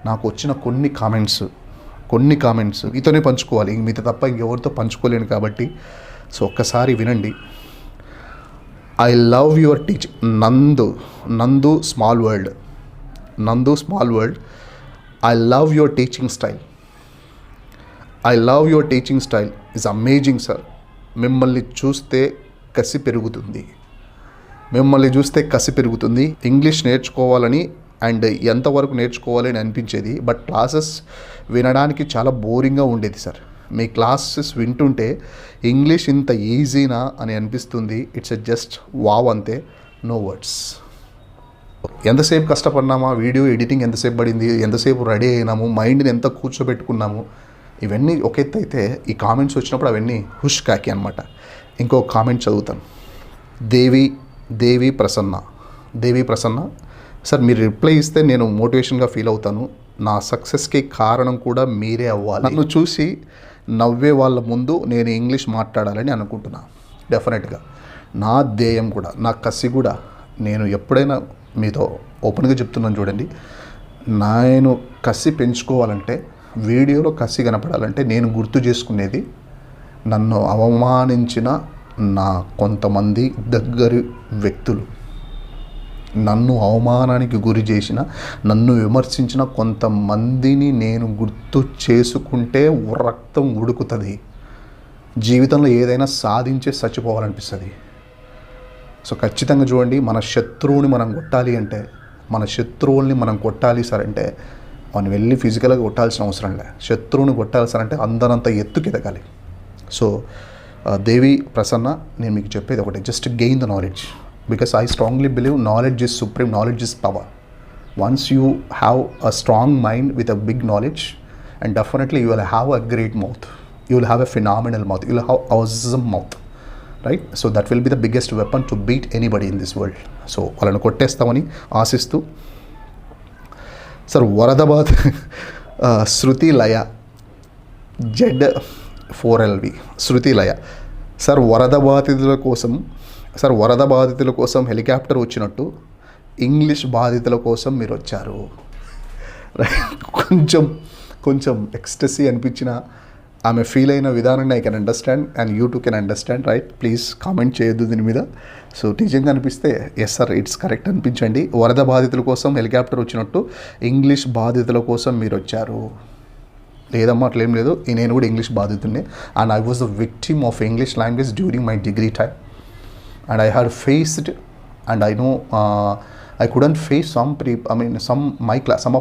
నాకు వచ్చిన కొన్ని కామెంట్స్ మీతోనే పంచుకోవాలి, మీతో తప్ప ఇంకెవరితో పంచుకోలేను కాబట్టి సో ఒక్కసారి వినండి. I love your teaching. Nandu small world. I love your teaching style is amazing sir. మిమ్మల్ని చూస్తే కసి పెరుగుతుంది. ఇంగ్లీష్ నేర్చుకోవాలని అండ్ ఎంతవరకు నేర్చుకోవాలి అని అనిపించేది, బట్ క్లాసెస్ వినడానికి చాలా బోరింగ్గా ఉండేది సార్. మీ క్లాసెస్ వింటుంటే ఇంగ్లీష్ ఇంత ఈజీనా అని అనిపిస్తుంది. ఇట్స్ జస్ట్ వావ్, అంతే, నో వర్డ్స్. ఎంతసేపు కష్టపడినామా, వీడియో ఎడిటింగ్ ఎంతసేపు పడింది, ఎంతసేపు రెడీ అయినాము, మైండ్ని ఎంత కూర్చోబెట్టుకున్నాము, ఇవన్నీ ఒక ఎత్తు అయితే ఈ కామెంట్స్ వచ్చినప్పుడు అవన్నీ హుష్ కాకి అనమాట. ఇంకో కామెంట్ చదువుతాను. దేవి ప్రసన్న సార్, మీరు రిప్లై ఇస్తే నేను మోటివేషన్గా ఫీల్ అవుతాను. నా సక్సెస్కి కారణం కూడా మీరే అవ్వాలి. నన్ను చూసి నవ్వే వాళ్ళ ముందు నేను ఇంగ్లీష్ మాట్లాడాలని అనుకుంటున్నా. డెఫినెట్గా నా ధ్యేయం కూడా, నా కసి కూడా, నేను ఎప్పుడైనా మీతో ఓపెన్గా చెప్తున్నాను చూడండి, నేను కసి పెంచుకోవాలంటే, వీడియోలో కసి కనపడాలంటే నేను గుర్తు చేసుకునేది నన్ను అవమానించిన నా కొంతమంది దగ్గరి వ్యక్తులు, నన్ను అవమానానికి గురి చేసిన, నన్ను విమర్శించిన కొంతమందిని నేను గుర్తు చేసుకుంటే రక్తం ఉడుకుతుంది. జీవితంలో ఏదైనా సాధించే చచ్చిపోవాలనిపిస్తుంది. సో ఖచ్చితంగా చూడండి, మన శత్రువుల్ని మనం కొట్టాలి సార్ అంటే మనం వెళ్ళి ఫిజికల్గా కొట్టాల్సిన అవసరం లేదు. శత్రువుని కొట్టాలి సార్ అంటే అందరంత ఎత్తుకి ఎదగాలి. సో దేవి ప్రసన్న, నేను మీకు చెప్పేది ఒకటి, just gain the knowledge. Because I strongly believe knowledge is supreme, knowledge is power. Once you have a strong mind with a big knowledge, and definitely you will have a great mouth. You will have a phenomenal mouth. You will have awesome mouth, right? So that will be the biggest weapon to beat anybody in this world. So వాళ్ళను కొట్టేస్తామని ఆశిస్తూ sir, వరదాబాద్ శృతి లయ Z4LV శృతి లయ sir, వరద బాధితుల కోసం helicopter వచ్చినట్టు English బాధితుల కోసం మీరు వచ్చారు. కొంచెం ఎక్స్టసీ అనిపించిన ఆమె ఫీల్ అయిన విధానాన్ని I can understand and you two can understand, right? Please comment చేయొద్దు దీని మీద. సో నిజంగా అనిపిస్తే ఎస్ సార్, ఇట్స్ కరెక్ట్ అనిపించండి. వరద బాధితుల కోసం హెలికాప్టర్ వచ్చినట్టు ఇంగ్లీష్ బాధితుల కోసం మీరు వచ్చారు. లేదమ్మా, అట్లేం లేదు, నేను కూడా ఇంగ్లీష్ బాధితున్నే. And I was the victim of English language during my degree time. And I had faced, and I know I couldn't face some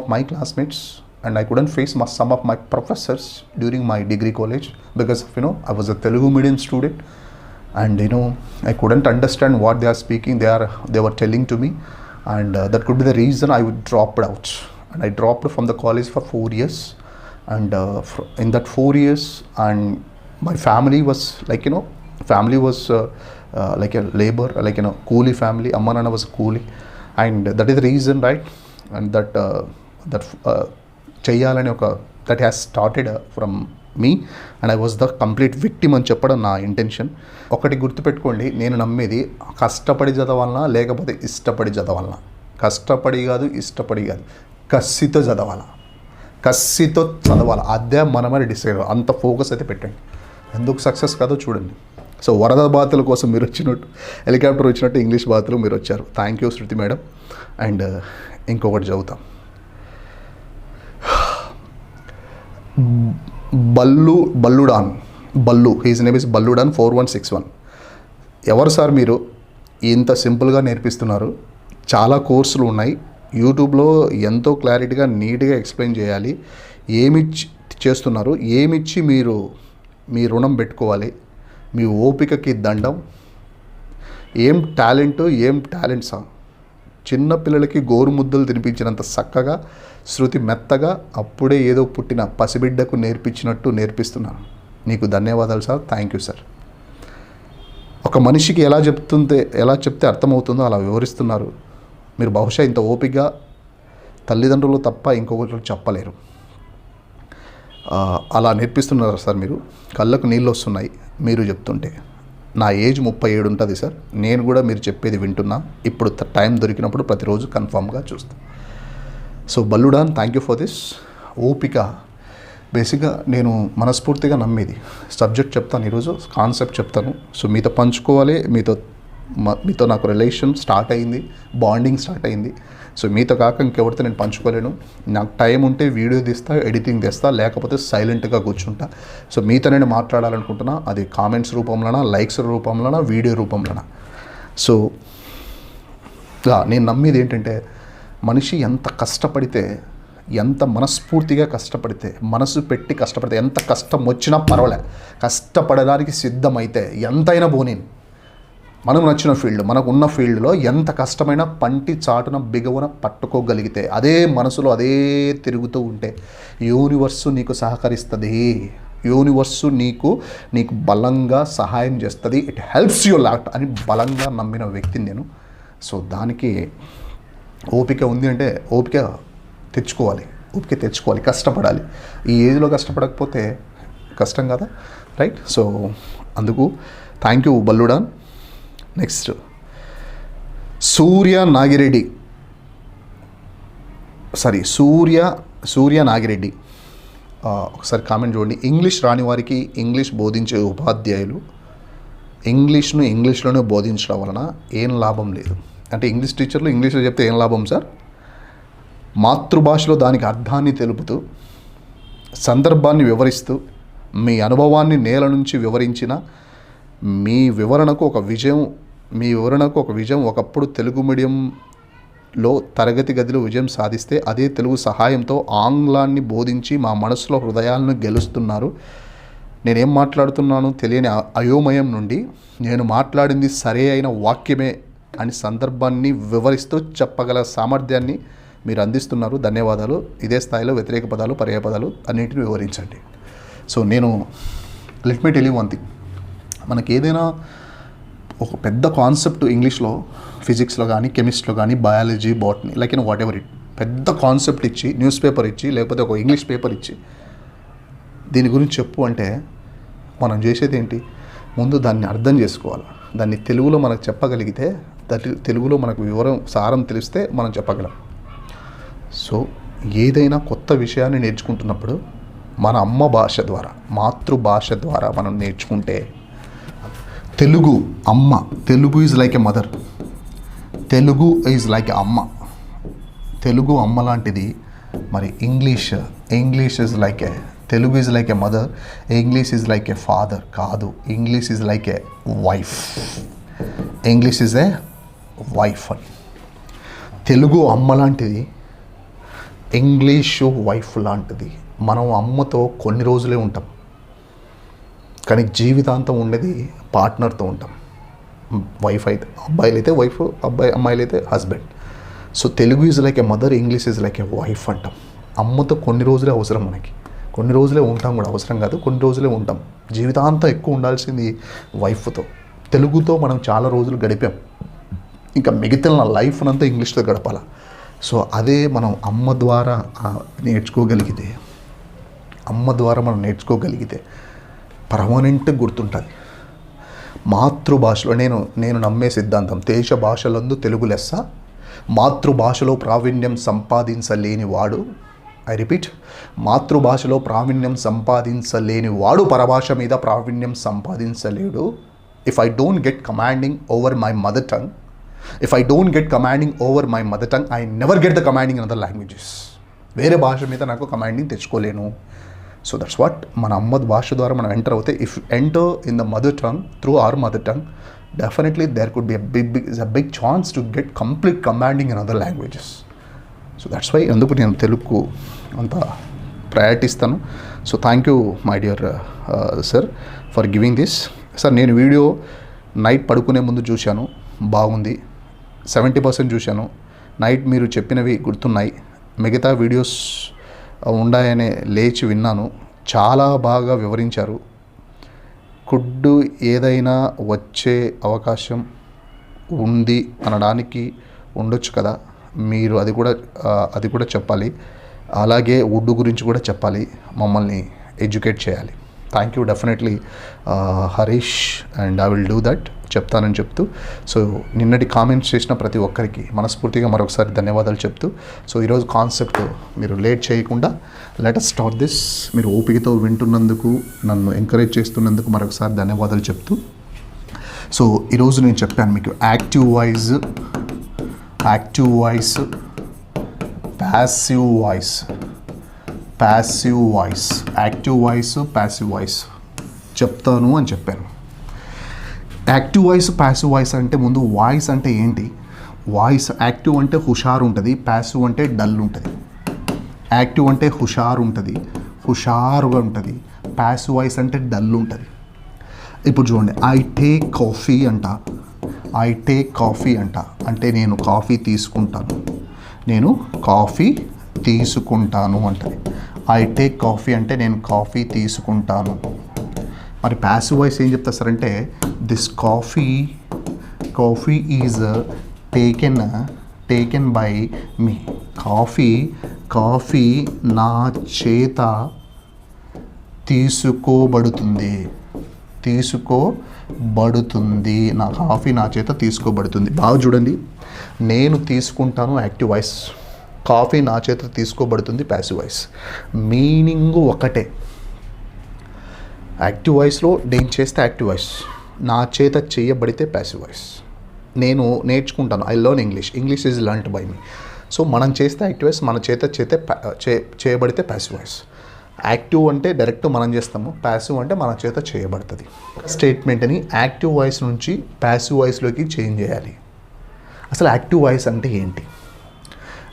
of my classmates, and I couldn't face some of my professors during my degree college because I was a Telugu medium student, and I couldn't understand what they are speaking. They were telling to me, and that could be the reason I would dropped out. And I dropped from the college for 4 years, and in that 4 years, and my family was like like a labor, like coolie family. Amma Nana was a coolie, and that is the reason, right? And that cheyalani oka that has started from me, and I was the complete victim అని చెప్పడం నా intention. ఒకటి గుర్తుపెట్టుకోండి, నేను నమ్మేది కష్టపడి చదవాలన్నా లేకపోతే ఇష్టపడి చదవాలన్నా, కష్టపడి కాదు, ఇష్టపడి కాదు, కసితో చదవాలా, అదే మనమని డిసైడ్. అంత ఫోకస్ అయితే పెట్టండి. ఎందుకు సక్సెస్ కాదో చూడండి. సో వరద బాధితుల కోసం మీరు వచ్చినట్టు, హెలికాప్టర్ వచ్చినట్టు ఇంగ్లీష్ బాధితులు మీరు వచ్చారు. Thank you Shruti madam. And ఇంకొకటి చదువుతాం. బల్లు హీజ్ నేమ్ ఇస్ బల్లుడాన్ 4161. ఎవరు సార్ మీరు? ఇంత సింపుల్గా నేర్పిస్తున్నారు. చాలా కోర్సులు ఉన్నాయి యూట్యూబ్లో, ఎంతో క్లారిటీగా నీట్గా ఎక్స్ప్లెయిన్ చేయాలి. ఏమిచ్చి చేస్తున్నారు, ఏమిచ్చి మీరు మీ రుణం పెట్టుకోవాలి, మీ ఓపికకి దండం. ఏం టాలెంట్సా! చిన్నపిల్లలకి గోరుముద్దలు తినిపించినంత చక్కగా శృతి మెత్తగా అప్పుడే ఏదో పుట్టిన పసిబిడ్డకు నేర్పించినట్టు నేర్పిస్తున్నాను. నీకు ధన్యవాదాలు సార్. Thank you sir. ఒక మనిషికి ఎలా చెప్తే అర్థమవుతుందో అలా వివరిస్తున్నారు మీరు. బహుశా ఇంత ఓపికగా తల్లిదండ్రులు తప్ప ఇంకొకరు చెప్పలేరు. అలా నేర్పిస్తున్నారు సార్ మీరు. కళ్ళకు నీళ్ళు వస్తున్నాయి మీరు చెప్తుంటే. నా ఏజ్ 37 ఉంటుంది సార్. నేను కూడా మీరు చెప్పేది వింటున్నా. ఇప్పుడు టైం దొరికినప్పుడు ప్రతిరోజు కన్ఫామ్గా చూస్తాను. సో బల్లుడాన్, థ్యాంక్ యూ ఫర్ దిస్. ఓపిక బేసిక్గా నేను మనస్ఫూర్తిగా నమ్మేది. సబ్జెక్ట్ చెప్తాను, ఈరోజు కాన్సెప్ట్ చెప్తాను. సో మీతో పంచుకోవాలి, మీతో నాకు రిలేషన్ స్టార్ట్ అయింది, బాండింగ్ స్టార్ట్ అయింది. సో మీతో కాక ఇంకెవరితో నేను పంచుకోలేను. నాకు టైం ఉంటే వీడియో తీస్తా, ఎడిటింగ్ తీస్తా, లేకపోతే సైలెంట్గా కూర్చుంటా. సో మీతో నేను మాట్లాడాలనుకుంటున్నా, అది కామెంట్స్ రూపంలోనా, లైక్స్ రూపంలోనా, వీడియో రూపంలోనా. సో నేను నమ్మేది ఏంటంటే, మనిషి ఎంత కష్టపడితే, ఎంత మనస్ఫూర్తిగా కష్టపడితే, మనసు పెట్టి కష్టపడితే, ఎంత కష్టం వచ్చినా పర్వాలే, కష్టపడడానికి సిద్ధమైతే ఎంతైనా పోనీను. మనం నచ్చిన ఫీల్డ్, మనకు ఉన్న ఫీల్డ్లో ఎంత కష్టమైనా పంటి చాటున బిగవున పట్టుకోగలిగితే, అదే మనసులో అదే తిరుగుతూ ఉంటే యూనివర్సు నీకు సహకరిస్తుంది. యూనివర్సు నీకు బలంగా సహాయం చేస్తుంది. ఇట్ హెల్ప్స్ యూ లాట్ అని బలంగా నమ్మిన వ్యక్తిని నేను. సో దానికి ఓపిక ఉంది అంటే ఓపిక తెచ్చుకోవాలి, కష్టపడాలి. ఈ ఏజ్లో కష్టపడకపోతే కష్టం కదా, రైట్? సో అందుకు థ్యాంక్ యూ బల్లుడాన్. నెక్స్ట్ సూర్య నాగిరెడ్డి ఒకసారి కామెంట్ చూడండి. ఇంగ్లీష్ రాని వారికి ఇంగ్లీష్ బోధించే ఉపాధ్యాయులు ఇంగ్లీష్లోనే బోధించడం వలన ఏం లాభం లేదు. అంటే ఇంగ్లీష్ టీచర్లు ఇంగ్లీష్లో చెప్తే ఏం లాభం సార్? మాతృభాషలో దానికి అర్థాన్ని తెలుపుతూ, సందర్భాన్ని వివరిస్తూ, మీ అనుభవాన్ని నేల నుంచి వివరించిన మీ వివరణకు ఒక విజయం ఒకప్పుడు తెలుగు మీడియంలో తరగతి గదిలో విజయం సాధిస్తే, అదే తెలుగు సహాయంతో ఆంగ్లాన్ని బోధించి మా మనసులో హృదయాలను గెలుస్తున్నారు. నేనేం మాట్లాడుతున్నానో తెలియని అయోమయం నుండి నేను మాట్లాడింది సరే అయిన వాక్యమే అని సందర్భాన్ని వివరిస్తూ చెప్పగల సామర్థ్యాన్ని మీరు అందిస్తున్నారు. ధన్యవాదాలు. ఇదే స్థాయిలో వ్యతిరేక పదాలు, పర్యాయ పదాలు అన్నింటిని వివరించండి. సో నేను let me tell you one thing. మనకి ఏదైనా ఒక పెద్ద కాన్సెప్ట్ ఇంగ్లీష్లో, ఫిజిక్స్లో కానీ, కెమిస్ట్రీలో కానీ, biology, botany, like in what ever it, పెద్ద కాన్సెప్ట్ ఇచ్చి, న్యూస్ పేపర్ ఇచ్చి, లేకపోతే ఒక ఇంగ్లీష్ పేపర్ ఇచ్చి దీని గురించి చెప్పు అంటే మనం చేసేది ఏంటి? ముందు దాన్ని అర్థం చేసుకోవాలి. దాన్ని తెలుగులో మనకు చెప్పగలిగితే, తెలుగులో మనకు సారం తెలిస్తే మనం చెప్పగలం. సో ఏదైనా కొత్త విషయాన్ని నేర్చుకుంటున్నప్పుడు మన అమ్మ భాష ద్వారా, మాతృభాష ద్వారా మనం నేర్చుకుంటే, Telugu is like a mother, Telugu is like a అమ్మ, తెలుగు అమ్మ లాంటిది. మరి English is like a, Telugu is like a mother, English is like a father కాదు, English is like a wife. English is a wife అని. తెలుగు అమ్మ లాంటిది, ఇంగ్లీషు వైఫ్ లాంటిది. మనం అమ్మతో కొన్ని రోజులే ఉంటాం, కానీ జీవితాంతం ఉండేది పార్ట్నర్తో ఉంటాం. వైఫ్ అయితే అబ్బాయిలు అయితే వైఫ్, అమ్మాయిలు అయితే husband. So Telugu is like a mother, English is like a wife అంటాం. అమ్మతో కొన్ని రోజులే అవసరం మనకి, కొన్ని రోజులే ఉంటాం కూడా, అవసరం కాదు, కొన్ని రోజులే ఉంటాం. జీవితాంతం ఎక్కువ ఉండాల్సింది వైఫ్తో. తెలుగుతో మనం చాలా రోజులు గడిపాం, ఇంకా మిగతా లైఫ్నంతా ఇంగ్లీష్తో గడపాల. సో అదే మనం అమ్మ ద్వారా నేర్చుకోగలిగితే పర్మనెంట్ గుర్తుంటుంది. మాతృభాషలో నేను నమ్మే సిద్ధాంతం, దేశ భాషలందు తెలుగు లెస్స, మాతృభాషలో ప్రావీణ్యం సంపాదించలేని వాడు, ఐ రిపీట్, మాతృభాషలో ప్రావీణ్యం సంపాదించలేని వాడు పరభాష మీద ప్రావీణ్యం సంపాదించలేడు. If I don't get commanding over my mother tongue, I never get the commanding in other languages. వేరే భాష మీద నాకు కమాండింగ్ తెచ్చుకోలేను. సో దట్స్ వాట్, మన అమ్మ భాష ద్వారా మనం ఎంటర్ అవుతే, if enter in the mother tongue through our mother tongue, definitely there could be a big chance to get complete commanding in other languages. So that's why అందుకు నేను తెలుగుకు అంత ప్రయారిటీ ఇస్తాను. So thank you my dear sir for giving this. Sir నేను video night పడుకునే ముందు చూశాను, బాగుంది. 70% చూశాను. నైట్ మీరు చెప్పినవి గుర్తున్నాయి, మిగతా వీడియోస్ ఉన్నాయనే లేచి విన్నాను. చాలా బాగా వివరించారు. కుడ్డు ఏదైనా వచ్చే అవకాశం ఉంది అనడానికి ఉండొచ్చు కదా, మీరు అది కూడా చెప్పాలి. అలాగే వుడ్ గురించి కూడా చెప్పాలి, మమ్మల్ని ఎడ్యుకేట్ చేయాలి. Thank you definitely Harish, and I will do that చెప్తానని చెప్తూ, సో నిన్నటి కామెంట్స్ చేసిన ప్రతి ఒక్కరికి మనస్ఫూర్తిగా మరొకసారి ధన్యవాదాలు చెప్తూ, సో ఈరోజు కాన్సెప్ట్ మీరు లేట్ చేయకుండా లెట్ us స్టార్ట్ దిస్. మీరు ఓపికతో వింటున్నందుకు, నన్ను ఎంకరేజ్ చేస్తున్నందుకు మరొకసారి ధన్యవాదాలు చెప్తూ, సో ఈరోజు నేను చెప్పాను మీకు active voice, passive voice, active voice, passive voice చెప్తాను అని చెప్పాను. యాక్టివ్ వాయిస్, ప్యాసివ్ వాయిస్ అంటే ముందు వాయిస్ అంటే ఏంటి? వాయిస్ యాక్టివ్ అంటే హుషారు ఉంటుంది, ప్యాసివ్ అంటే డల్ ఉంటుంది. యాక్టివ్ అంటే హుషారు ఉంటుంది, హుషారుగా ఉంటుంది. ప్యాసివ్ వాయిస్ అంటే డల్ ఉంటుంది. ఇప్పుడు చూడండి, ఐ టేక్ కాఫీ అంట అంటే నేను కాఫీ తీసుకుంటాను, అంటది. ఐ టేక్ కాఫీ అంటే నేను కాఫీ తీసుకుంటాను. మరి ప్యాసివ్ వాయిస్ ఏం చెప్తా సార్ అంటే this coffee is taken by me. Coffee నా చేత తీసుకోబడుతుంది, నా కాఫీ నా చేత తీసుకోబడుతుంది. బాగా చూడండి, నేను తీసుకుంటాను యాక్టివ్ వాయిస్, కాఫీ నా చేత తీసుకోబడుతుంది ప్యాసివ్ వాయిస్. మీనింగ్ ఒకటే. యాక్టివ్ వాయిస్లో నేను చేస్తే యాక్టివ్ వాయిస్, నా చేత చేయబడితే ప్యాసివ్ వాయిస్. నేను నేర్చుకుంటాను, I learn English is learned by me. So మనం చేస్తే యాక్టివ్ వాయిస్, మన చేత చేయబడితే ప్యాసివ్ వాయిస్. యాక్టివ్ అంటే డైరెక్ట్ మనం చేస్తాము, ప్యాసివ్ అంటే మన చేత చేయబడుతుంది. స్టేట్మెంట్ని యాక్టివ్ వాయిస్ నుంచి ప్యాసివ్ వాయిస్లోకి చేంజ్ చేయాలి. అసలు యాక్టివ్ వాయిస్ అంటే ఏంటి?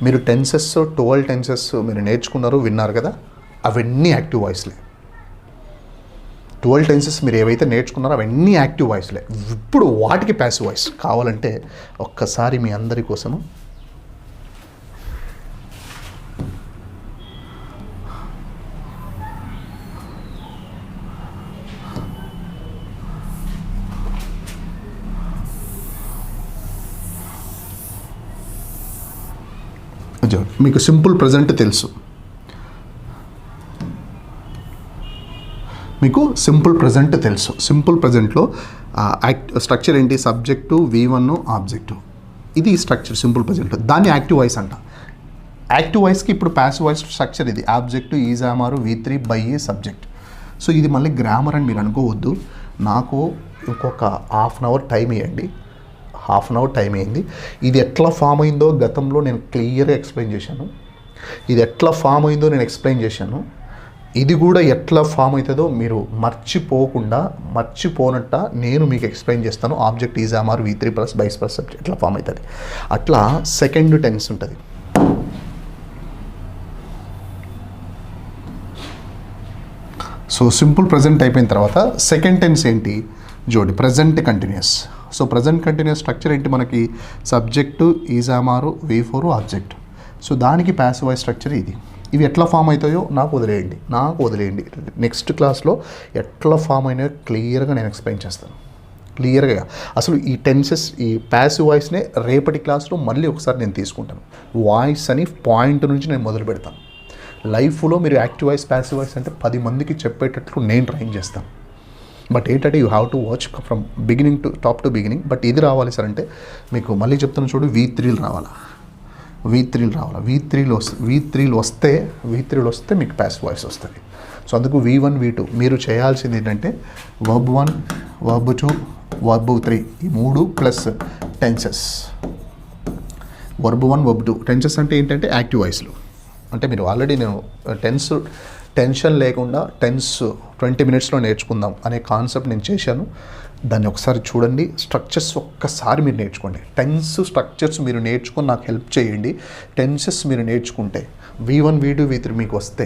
మీరు 12 టెన్సెస్ మీరు నేర్చుకున్నారు, విన్నారు కదా, అవన్నీ యాక్టివ్ వాయిస్లే. 12 టెన్సెస్ మీరు ఏవైతే నేర్చుకున్నారో అవన్నీ యాక్టివ్ వాయిస్లే. ఇప్పుడు వాటికి ప్యాసివ్ వాయిస్ కావాలంటే ఒక్కసారి మీ అందరి కోసము మీకు సింపుల్ ప్రజెంట్ తెలుసు, సింపుల్ ప్రజెంట్లో స్ట్రక్చర్ ఏంటి? Subject, V1, object. ఇది స్ట్రక్చర్ సింపుల్ ప్రజెంట్. దాన్ని యాక్టివ్ వాయిస్ అంట. యాక్టివ్ వాయిస్కి ఇప్పుడు ప్యాసివ్ వాయిస్ స్ట్రక్చర్ ఇది. Object, is am are, V3 by subject. So ఇది మళ్ళీ గ్రామర్ అని మీరు అనుకోవద్దు. నాకు ఇంకొక హాఫ్ అన్ అవర్ టైం ఇవ్వండి. టైం అయింది. ఇది ఎట్లా ఫామ్ అయిందో గతంలో నేను క్లియర్గా ఎక్స్ప్లెయిన్ చేశాను. ఇది కూడా ఎట్లా ఫామ్ అవుతుందో మీరు మర్చిపోనట్ట నేను మీకు ఎక్స్ప్లెయిన్ చేస్తాను. ఆబ్జెక్ట్ ఈజామార్ V3 ప్లస్ బైస్ ప్లస్ సబ్జెక్ట్ ఎట్లా ఫామ్ అవుతుంది. అట్లా సెకండ్ టెన్స్ ఉంటుంది. సో సింపుల్ ప్రజెంట్ అయిపోయిన తర్వాత సెకండ్ టెన్స్ ఏంటి? జోడి present continuous. So present continuous structure ఏంటి? మనకి subject, is am are, V4, object. So దానికి ప్యాసివ్ వాయిస్ స్ట్రక్చర్ ఇది. ఇవి ఎట్లా ఫామ్ అవుతాయో నాకు వదిలేయండి. నెక్స్ట్ క్లాస్లో ఎట్లా ఫామ్ అయినాయో క్లియర్గా నేను ఎక్స్ప్లెయిన్ చేస్తాను. క్లియర్గా అసలు ఈ టెన్సెస్, ఈ ప్యాసివ్ వాయిస్నే రేపటి క్లాస్లో మళ్ళీ ఒకసారి నేను తీసుకుంటాను. వాయిస్ అని పాయింట్ నుంచి నేను మొదలు పెడతాను. లైఫ్లో మీరు యాక్టివ్ వాయిస్, ప్యాసివ్ వాయిస్ అంటే 10 మందికి చెప్పేటట్లు నేను ట్రైన్ చేస్తాను. బట్ ఏంటంటే you have to watch from beginning to top to beginning. But ఇది రావాలి సార్ అంటే మీకు మళ్ళీ చెప్తాను చూడు, V3 రావాలి. V3 వస్తే మీకు ప్యాసివ్ వాయిస్ వస్తుంది. సో అందుకు V1, V2 మీరు చేయాల్సింది ఏంటంటే వర్బ్ 1, వర్బ్ 2, వర్బ్ 3 ఈ 3 plus tenses. Verb 1, verb 2 tenses అంటే ఏంటంటే యాక్టివ్ వాయిస్లు. అంటే మీరు ఆల్రెడీ నేను టెన్షన్ లేకుండా 20 మినిట్స్లో నేర్చుకుందాం అనే కాన్సెప్ట్ నేను చేశాను. దాన్ని ఒకసారి చూడండి. స్ట్రక్చర్స్ ఒక్కసారి మీరు నేర్చుకోండి. టెన్స్ స్ట్రక్చర్స్ మీరు నేర్చుకొని నాకు హెల్ప్ చేయండి. టెన్సెస్ మీరు నేర్చుకుంటే V1, V2, V3 మీకు వస్తే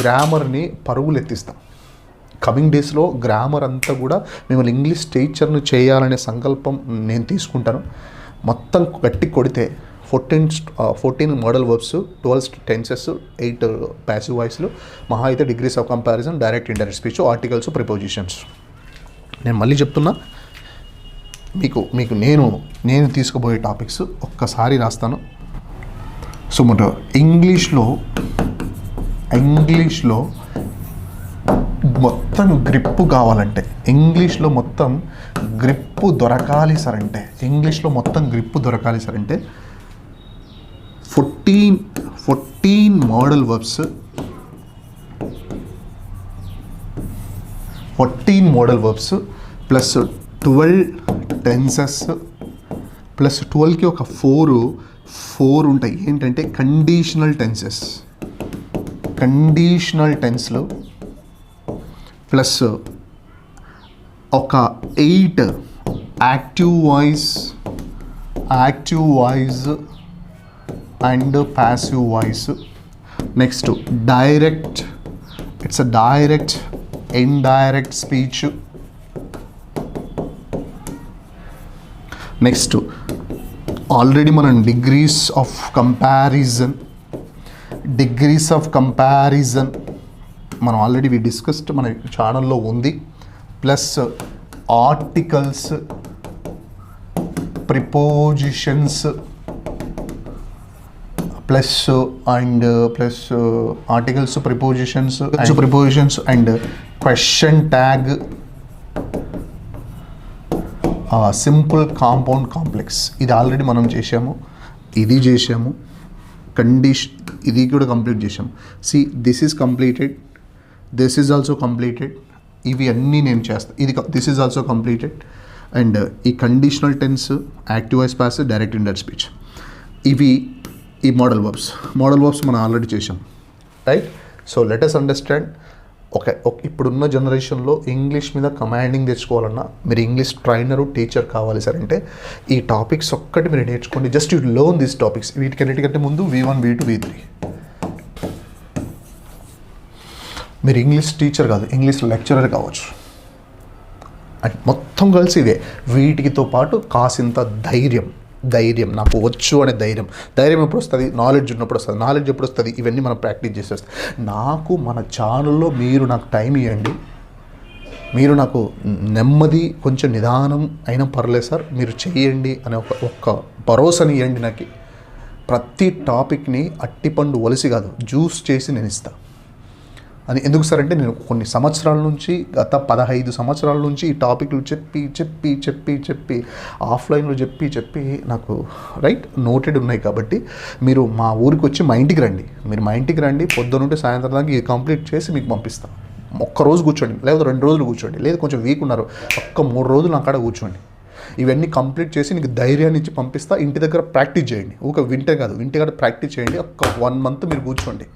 గ్రామర్ని పరుగులు ఎత్తిస్తాం. కమింగ్ డేస్లో గ్రామర్ అంతా కూడా మిమ్మల్ని ఇంగ్లీష్ టీచర్ను చేయాలనే సంకల్పం నేను తీసుకుంటాను. మొత్తం గట్టి కొడితే 14 మోడల్ వర్బ్స్, 12 టెన్సెస్, 8 ప్యాసివ్ వాయిస్లు, మహా అయితే degrees of comparison, direct indirect speech, articles, prepositions. నేను మళ్ళీ చెప్తున్నా, మీకు నేను తీసుకుపోయే టాపిక్స్ ఒక్కసారి రాస్తాను. సో ఇంగ్లీష్లో మొత్తం గ్రిప్పు కావాలంటే, ఇంగ్లీష్లో మొత్తం గ్రిప్పు దొరకాలి సార్ అంటే, ఇంగ్లీష్లో మొత్తం గ్రిప్పు దొరకాలి సార్ అంటే 14 model verbs, 14 model verbs plus 12 tenses plus 12కి ఒక 4 ఉంటాయి. ఏంటంటే కండిషనల్ టెన్సెస్, కండిషనల్ టెన్స్లో ప్లస్ ఒక 8 active voice and passive voice. Next direct, it's a direct indirect speech. Next already మనం డిగ్రీస్ ఆఫ్ కంపారిజన్ మనం ఆల్రెడీ డిస్కస్డ్, మన ఛానల్లో ఉంది. Plus articles, prepositions plus articles, prepositions and question tag, simple compound complex. ఇది already మనం చేసాము, ఇది చేసాము. ఇది కూడా కంప్లీట్ చేసాము. This is completed, this is also completed. ఇవి అన్నీ నేను చేస్తాను. This is also completed. And ఈ conditional tense, active voice, passive, direct indirect speech, ఇవి ఈ మోడల్ వర్బ్స్ మనం ఆల్రెడీ చేసాం, right? So let us understand. ఇప్పుడున్న జనరేషన్లో ఇంగ్లీష్ మీద కమాండింగ్ తెచ్చుకోవాలన్నా మీరు ఇంగ్లీష్ ట్రైనరు, టీచర్ కావాలి సార్ అంటే ఈ టాపిక్స్ ఒక్కటి మీరు నేర్చుకోండి. Just you learn these topics. వీటికన్నిటికంటే ముందు V1, V2, V3. మీరు ఇంగ్లీష్ టీచర్ కాదు, ఇంగ్లీష్ లెక్చరర్ కావచ్చు. అండ్ మొత్తం కలిసి ఇదే. వీటితో పాటు కాసింత ధైర్యం, నాకు వచ్చు అనే ధైర్యం ఎప్పుడు వస్తుంది? నాలెడ్జ్ ఉన్నప్పుడు వస్తుంది. నాలెడ్జ్ ఎప్పుడు వస్తుంది? ఇవన్నీ మనం ప్రాక్టీస్ చేసేస్తాం. నాకు మన ఛానల్లో మీరు నాకు టైం ఇవ్వండి, మీరు నాకు నెమ్మది, కొంచెం నిదానం అయినా పర్లేదు సార్, మీరు చేయండి అనే ఒక్క భరోసాని ఇవ్వండి నాకు. ప్రతి టాపిక్ని అట్టిపండు ఒలిసి కాదు, జ్యూస్ చేసి నేను ఇస్తాను. అని ఎందుకు సార్ అంటే, నేను కొన్ని సంవత్సరాల నుంచి, గత 15 సంవత్సరాల నుంచి ఈ టాపిక్లు చెప్పి ఆఫ్లైన్లో చెప్పి నాకు నోటెడ్ ఉన్నాయి. కాబట్టి మీరు మా ఊరికి వచ్చి మా ఇంటికి రండి. మీరు మా ఇంటికి రండి, పొద్దునుంటే సాయంత్రం దాకా ఇది కంప్లీట్ చేసి మీకు పంపిస్తాను. ఒక్కరోజు కూర్చోండి, లేదా 2 రోజులు కూర్చోండి, లేదా కొంచెం వీక్ ఉన్నారు, 3 రోజులు నా కాడ కూర్చోండి. ఇవన్నీ కంప్లీట్ చేసి నీకు ధైర్యాన్ని ఇచ్చి పంపిస్తా. ఇంటి దగ్గర ప్రాక్టీస్ చేయండి, వింటే కాదు, ఇంటి కాడ ప్రాక్టీస్ చేయండి. 1 మంత్ మీరు కూర్చోండి,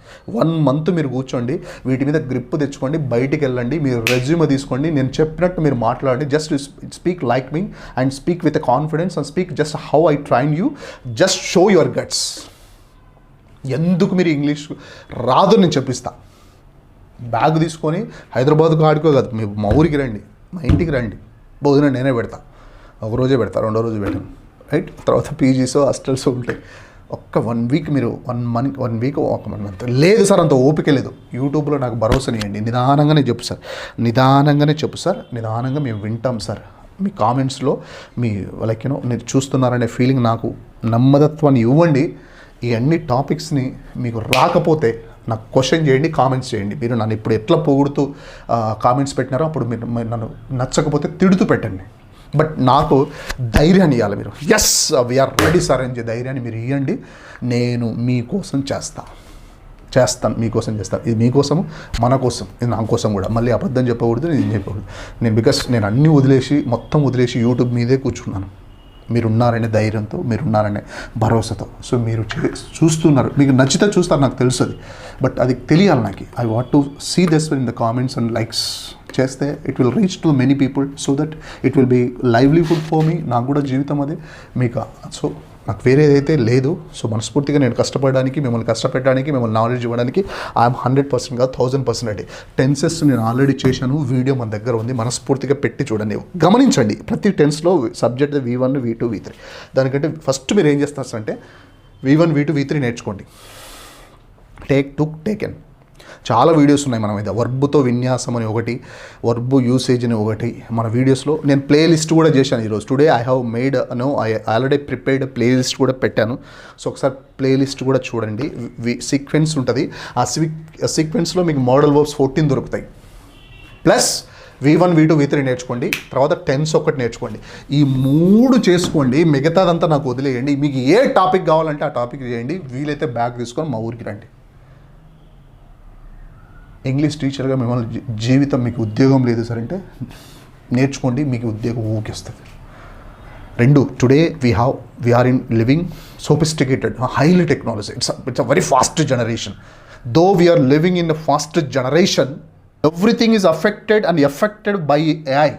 1 మంత్ మీరు కూర్చోండి, వీటి మీద గ్రిప్ తెచ్చుకోండి, బయటికి వెళ్ళండి, మీరు రెజ్యూమ్ తీసుకోండి, నేను చెప్పినట్టు మీరు మాట్లాడండి. Just speak like me and speak with confidence and speak just how I train you. Just show your guts. ఎందుకు మీరు ఇంగ్లీష్ రాదు నేను చెప్పిస్తా. బ్యాగ్ తీసుకొని హైదరాబాద్కు ఆడుకో కాదు, మీరు మా ఊరికి రండి, మా ఇంటికి రండి, భోజనం నేనే పెడతా. 1 రోజే పెడతా, 2వ రోజు పెట్టాను, రైట్? తర్వాత పీజీస్, హాస్టల్స్ ఉంటాయి. 1 వీక్ మీరు 1 వీక్ 1 మంత్ లేదు సార్, అంత ఓపిక లేదు. యూట్యూబ్లో నాకు భరోసానియండి, నిదానంగానే చెప్పు సార్, నిదానంగా మేము వింటాం సార్. మీ కామెంట్స్లో మీ మీరు చూస్తున్నారనే ఫీలింగ్, నాకు నమ్మదత్వాన్ని ఇవ్వండి. ఈ అన్ని టాపిక్స్ని మీకు రాకపోతే నాకు క్వశ్చన్ చేయండి, కామెంట్స్ చేయండి. మీరు నన్ను ఇప్పుడు ఎట్లా పొగుడుతూ కామెంట్స్ పెట్టినారో అప్పుడు మీరు నన్ను నచ్చకపోతే తిడుతూ పెట్టండి. బట్ నాకు ధైర్యాన్ని ఇవ్వాలి మీరు. ఎస్ వీఆర్ రెడీ సార్ అని ధైర్యాన్ని మీరు ఇవ్వండి. నేను మీకోసం చేస్తాను, మీకోసం చేస్తాను. ఇది మీకోసము, మన కోసం, ఇది నా కోసం కూడా. మళ్ళీ అబద్ధం చెప్పకూడదు, నేను చెప్పకూడదు. నేను అన్నీ మొత్తం వదిలేసి యూట్యూబ్ మీదే కూర్చున్నాను. మీరున్నారనే ధైర్యంతో, మీరున్నారనే భరోసాతో. సో మీరు చూస్తున్నారు, మీకు నచ్చితే చూస్తారు, నాకు తెలుసు అది. బట్ అది తెలియాలి నాకు. I want to see this in the comments and likes చేస్తే it will reach to many people, so that it will be livelihood for me. నాకు కూడా జీవితం అదే, మీకు. సో నాకు వేరేదైతే లేదు. సో మనస్ఫూర్తిగా నేను కష్టపడడానికి, మిమ్మల్ని కష్టపెట్టడానికి, మిమ్మల్ని నాలెడ్జ్ ఇవ్వడానికి ఐఎమ్ 100% కాదు, 1000% రెడీ. టెన్సెస్ నేను ఆల్రెడీ చేశాను, వీడియో మన దగ్గర ఉంది, మనస్ఫూర్తిగా పెట్టి చూడండి, గమనించండి. ప్రతి టెన్స్లో సబ్జెక్ట్ V1, V2, V3. దానికంటే ఫస్ట్ మీరు ఏం చేస్తారు అంటే V1, V2, V3 నేర్చుకోండి. Take 2, take N. చాలా వీడియోస్ ఉన్నాయి మన మీద. వర్బ్తో విన్యాసం అని ఒకటి, వర్బ్ యూసేజ్ అని ఒకటి. మన వీడియోస్లో నేను ప్లేలిస్ట్ కూడా చేశాను ఈరోజు. Today I have made I already prepared playlist కూడా పెట్టాను. సో ఒకసారి ప్లేలిస్ట్ కూడా చూడండి. సీక్వెన్స్ ఉంటుంది. ఆ సీక్వెన్స్లో మీకు మోడల్ వర్బ్స్ 14 దొరుకుతాయి. ప్లస్ V1 V2 V3 నేర్చుకోండి, తర్వాత టెన్స్ ఒకటి నేర్చుకోండి. ఈ 3 చేసుకోండి, మిగతాదంతా నాకు వదిలేయండి. మీకు ఏ టాపిక్ కావాలంటే ఆ టాపిక్ చేయండి. వీలైతే బ్యాగ్ తీసుకొని మా ఊరికి రండి. ఇంగ్లీష్ టీచర్గా మిమ్మల్ని జీవితం మీకు ఉద్యోగం లేదు సార్ అంటే నేర్చుకోండి, మీకు ఉద్యోగం ఊకిస్తుంది. 2 today we are in living sophisticated, highly technology. It's a very fast generation. Though we are living in a fast generation, everything is affected by AI.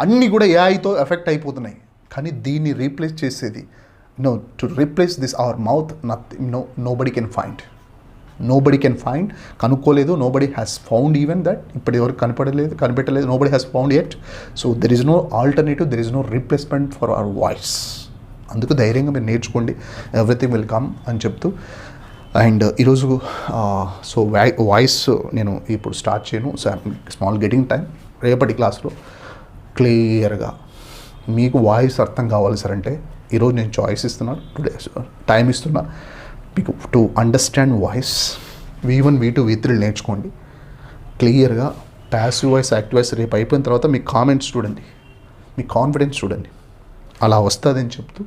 అన్నీ కూడా ఏఐతో ఎఫెక్ట్ అయిపోతున్నాయి. కానీ దీన్ని రీప్లేస్ చేసేది to replace this our mouth nobody can find. కనుక్కోలేదు, nobody has found even that. ఇప్పటి వరకు కనిపెట్టలేదు, nobody has found yet. So there is no alternative, there is no replacement for our voice. అందుకు ధైర్యంగా మీరు నేర్చుకోండి, ఎవ్రీథింగ్ విల్ కమ్ అని చెప్తూ. అండ్ ఈరోజు సో వాయిస్ నేను ఇప్పుడు స్టార్ట్ చేయను. So small getting time. రేపటి క్లాస్లో క్లియర్గా మీకు వాయిస్ అర్థం కావాలి సార్ అంటే ఈరోజు నేను చాయిస్ ఇస్తున్నాను, టుడే టైం ఇస్తున్నా మీకు to understand voice. V1 V2 V3 నేర్చుకోండి క్లియర్గా. ప్యాసివ్ వాయిస్, యాక్టివ్ వాయిస్ రేపు అయిపోయిన తర్వాత మీ కామెంట్స్ చూడండి, మీ కాన్ఫిడెన్స్ చూడండి, అలా వస్తుందని చెప్తూ.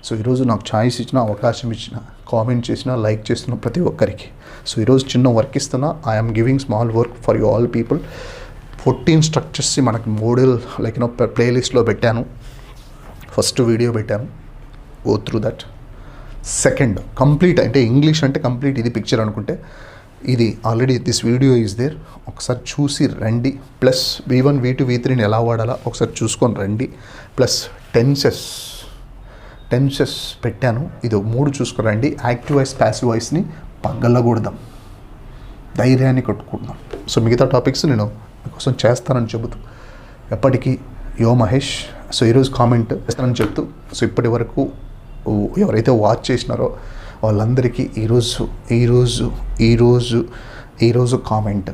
సో ఈరోజు నాకు ఛాయిస్ ఇచ్చిన, అవకాశం ఇచ్చిన, కామెంట్ చేసిన, లైక్ చేస్తున్న ప్రతి ఒక్కరికి సో ఈరోజు చిన్న వర్క్ ఇస్తున్నా. I'm giving small work for you all people. 14 structures మనకి మోడల్ లైక్ ప్లేలిస్ట్లో పెట్టాను. ఫస్ట్ వీడియో పెట్టాను, go through that. Second complete అంటే ఇంగ్లీష్ అంటే కంప్లీట్ ఇది పిక్చర్ అనుకుంటే ఇది already this video is there, ఒకసారి చూసి రండి. ప్లస్ V1 V2 V3ని ఎలా వాడాలా ఒకసారి చూసుకొని రండి. ప్లస్ టెన్సెస్ పెట్టాను, ఇది 3 చూసుకొని రండి. యాక్టివ్ వాయిస్, ప్యాసివ్ వాయిస్ని పగలకూడదాం, ధైర్యాన్ని కట్టుకుందాం. సో మిగతా టాపిక్స్ నేను మీకోసం చేస్తానని చెబుతూ ఎప్పటికీ యో మహేష్. సో ఈరోజు కామెంట్ చేస్తానని చెప్తూ, సో ఇప్పటి వరకు ఎవరైతే వాచ్ చేసినారో వాళ్ళందరికీ ఈరోజు కామెంట్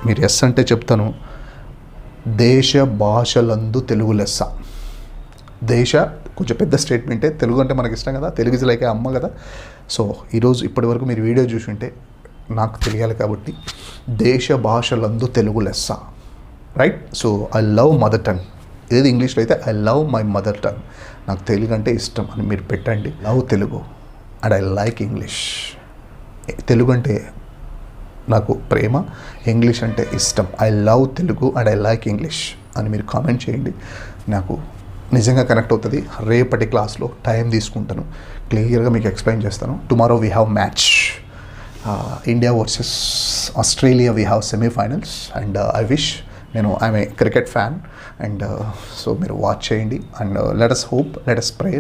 మీరు ఎస్ అంటే చెప్తాను. దేశ భాషలందు తెలుగు లెస్స. దేశ కొంచెం పెద్ద స్టేట్మెంటే, తెలుగు అంటే మనకి ఇష్టం కదా, తెలుగు ఇస్ లైక్ అమ్మ కదా. సో ఈరోజు ఇప్పటి వరకు మీరు వీడియో చూసుంటే నాకు తెలియాలి కాబట్టి దేశ భాషలందు తెలుగు లెస్స, right. So I love mother tongue. ఏది ఇంగ్లీష్లో అయితే I love my mother tongue, నాకు తెలుగు అంటే ఇష్టం అని మీరు పెట్టండి. Love Telugu and I like English. Telugu అంటే నాకు ప్రేమ, ఇంగ్లీష్ అంటే ఇష్టం. I love Telugu and I like English అని మీరు కామెంట్ చేయండి, నాకు నిజంగా కనెక్ట్ అవుతుంది. రేపటి క్లాస్లో టైం తీసుకుంటాను, క్లియర్గా మీకు ఎక్స్ప్లెయిన్ చేస్తాను. Tomorrow we have match, India versus Australia, we have semifinals. And I wish, నేను I'm a cricket fan and so మీరు వాచ్ చేయండి. And let us hope, let us pray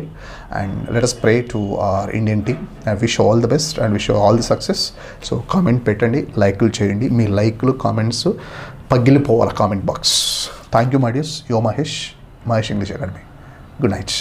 and let us pray to our Indian team. I wish you all the best and wish you all the success. So comment పెట్టండి, లైక్లు చేయండి. మీ లైక్లు, comments పగిలిపోవాలి comment box. Thank you my dears. Yo Mahesh English academy. Good night.